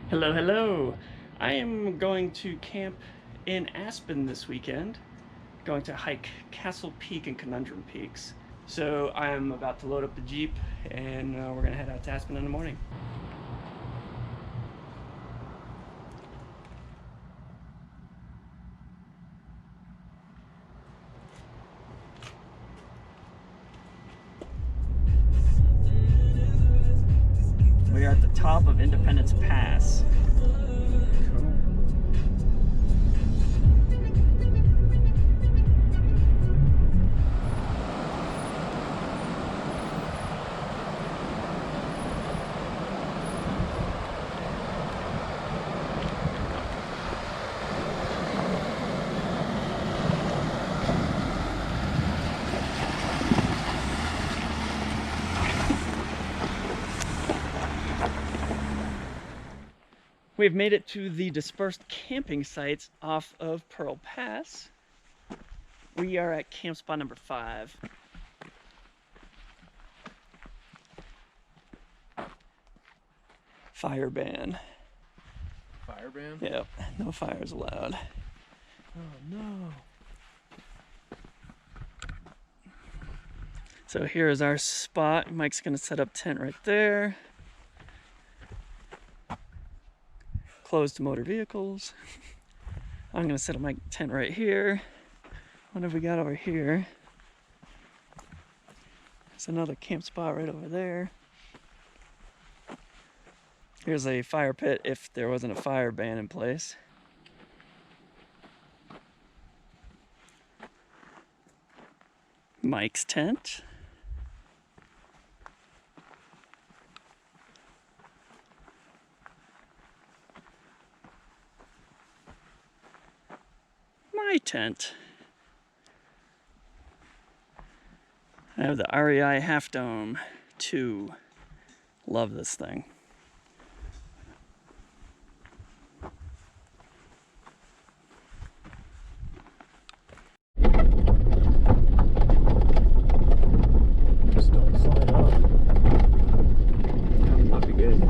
Hello, hello. I am going to camp in Aspen this weekend. Going to hike Castle Peak and Conundrum Peaks. So I'm about to load up the Jeep and we're gonna head out to Aspen in the morning. We are at the top of Independence Pass. We've made it to the dispersed camping sites off of Pearl Pass. We are at camp spot number 5. Fire ban. Fire ban? Yep, no fires allowed. Oh no. So here is our spot. Mike's gonna set up tent right there. Closed to motor vehicles. I'm gonna set up my tent right here. What have we got over here? There's another camp spot right over there. Here's a fire pit if there wasn't a fire ban in place. Mike's tent. My tent. I have the REI Half Dome 2. Love this thing. Just don't slide off. That might be good.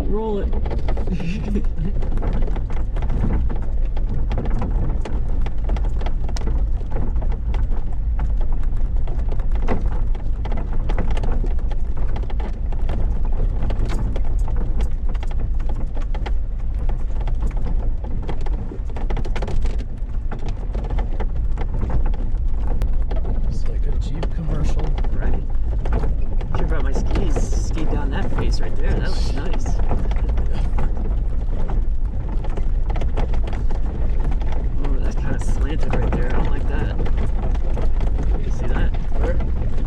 Roll it. It's like a Jeep commercial. Right. Should brought my skis. Ski down that face right there. That looks nice. Oh, that's kind of slanted right there. I don't like that. You see that? Where?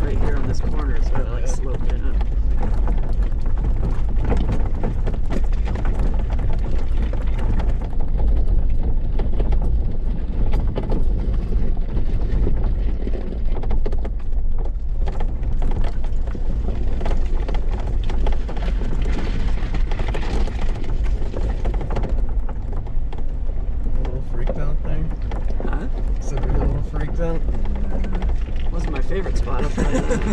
Right here on this corner is sort of like sloping up. A little freaked out thing. Huh? So we're a little freaked out. Wasn't my favorite spot. I'll tell you that.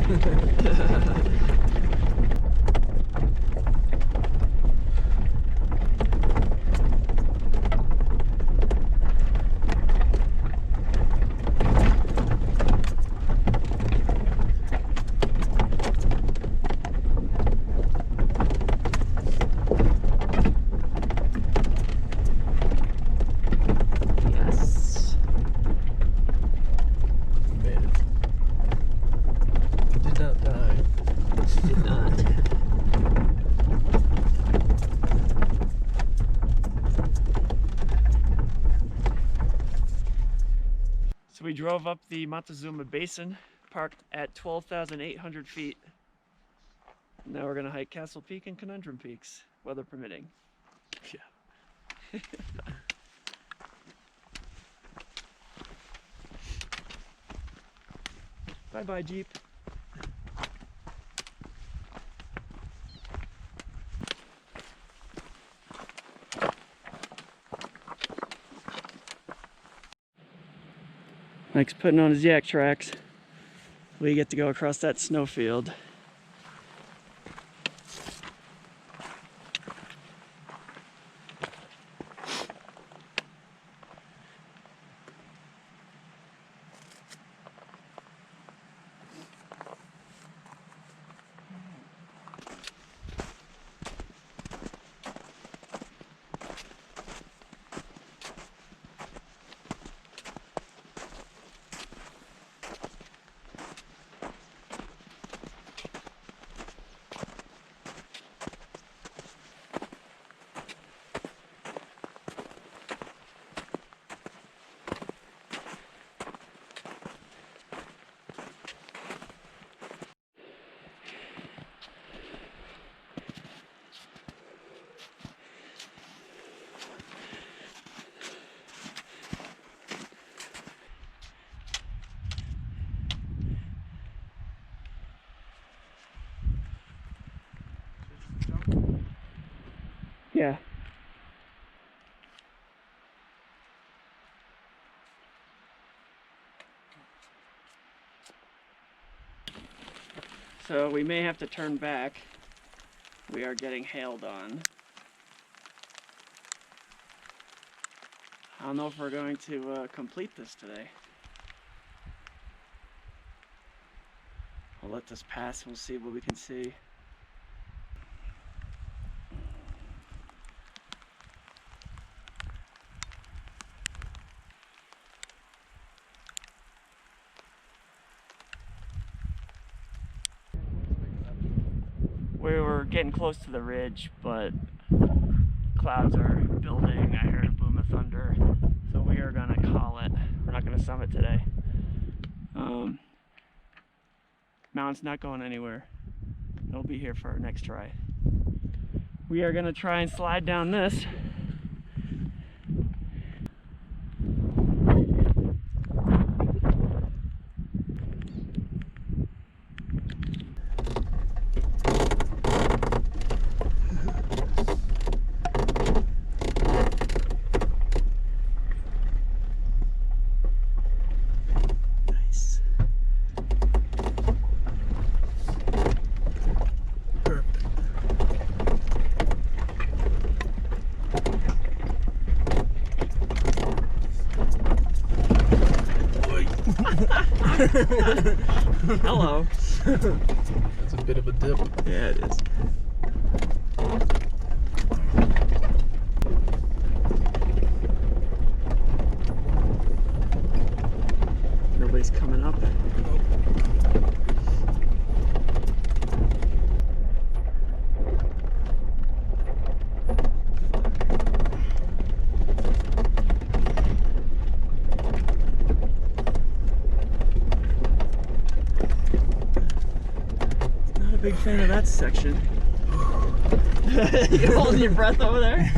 So we drove up the Montezuma Basin, parked at 12,800 feet. Now we're gonna hike Castle Peak and Conundrum Peaks, weather permitting. Yeah. Bye-bye, Jeep. Mike's putting on his yak tracks. We get to go across that snowfield. Yeah. So we may have to turn back. We are getting hailed on. I don't know if we're going to complete this today. I'll let this pass and we'll see what we can see. We were getting close to the ridge, but clouds are building. I heard a boom of thunder, so we are gonna call it. We're not gonna summit today. Mountain's not going anywhere. It'll be here for our next try. We are gonna try and slide down this. Hello. That's a bit of a dip. Yeah, it is. Nobody's coming up. Big fan of that section. You holding your breath over there?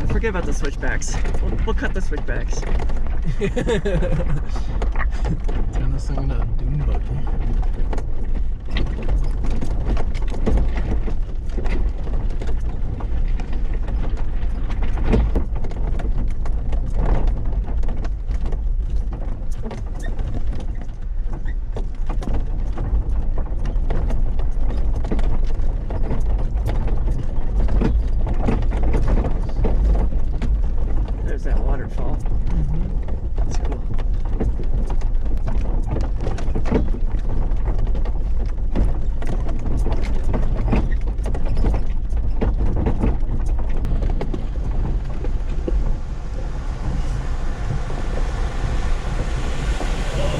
Forget about the switchbacks. We'll cut the switchbacks. Turn this thing into a dune buggy. There's that waterfall. That's cool.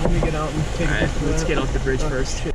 Let me get out and take Alright, a picture of let's that. get off the bridge first. Shit.